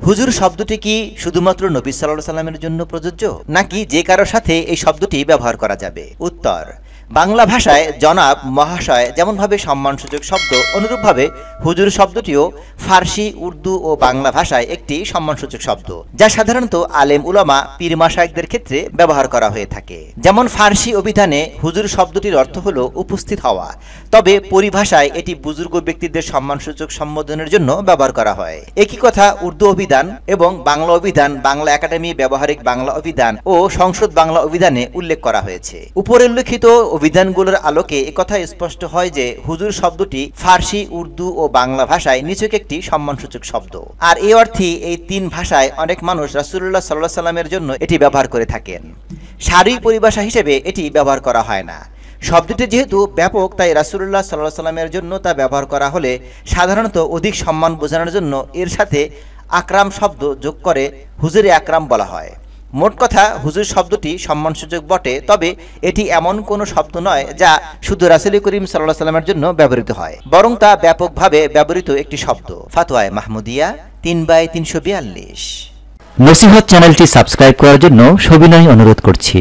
হুজুর শব্দটি কি শুধুমাত্র নবী সাল্লাল্লাহু আলাইহি সাল্লামের জন্য প্রযোজ্য, নাকি যে কারো সাথে এই শব্দটি ব্যবহার করা যাবে? উত্তর, বাংলা ভাষায় জনাব, মহাশয় যেমনভাবে সম্মানসূচক শব্দ, অনুরূপভাবে হুজুর শব্দটিও ফার্সি, উর্দু ও বাংলা ভাষায় একটি সম্মানসূচক শব্দ, যা সাধারণত আলেম, উলামা, পীর মাশায়েখদের ক্ষেত্রে ব্যবহার করা হয়ে থাকে। যেমন ফার্সি অভিধানে হুজুর শব্দটির অর্থ হল উপস্থিত হওয়া, তবে পরিভাষায় এটি বুজুর্গ ব্যক্তিদের সম্মানসূচক সম্বোধনের জন্য ব্যবহার করা হয়। একই কথা উর্দু অভিধান এবং বাংলা অভিধান, বাংলা একাডেমি ব্যবহারিক বাংলা অভিধান ও সংসদ বাংলা অভিধানে উল্লেখ করা হয়েছে। উপরে উল্লেখিত অভিধানগুলোর আলোকে একথা স্পষ্ট হয় যে হুজুর শব্দটি ফার্সি, উর্দু ও বাংলা ভাষায় নিছক একটি সম্মানসূচক শব্দ। আর এই অর্থে এই তিন ভাষায় অনেক মানুষ রাসূলুল্লাহ সাল্লাল্লাহু আলাইহি সাল্লামের জন্য এটি ব্যবহার করে থাকেন। শারঈ পরিভাষা হিসেবে এটি ব্যবহার করা হয় না। শব্দটি যেহেতু ব্যাপক, তাই রাসূলুল্লাহ সাল্লাল্লাহু আলাইহি সাল্লামের জন্য তা ব্যবহার করা হলে সাধারণত অধিক সম্মান বোঝানোর জন্য এর সাথে আকরাম শব্দ যোগ করে হুজুরে আকরাম বলা হয়। মোট কথা, হুজুর শব্দটি সম্মানসূচক বটে, তবে এটি এমন কোনো শব্দ নয় যা শুধু রাসূল করিম সাল্লাল্লাহু আলাইহি সাল্লামের জন্য ব্যবহৃত হয়, বরং তা ব্যাপকভাবে ব্যবহৃত একটি শব্দ। ফাতওয়ায়ে মাহমুদিয়া 3/342। নসিহত চ্যানেলটি সাবস্ক্রাইব করার জন্য সবিনয় অনুরোধ করছি।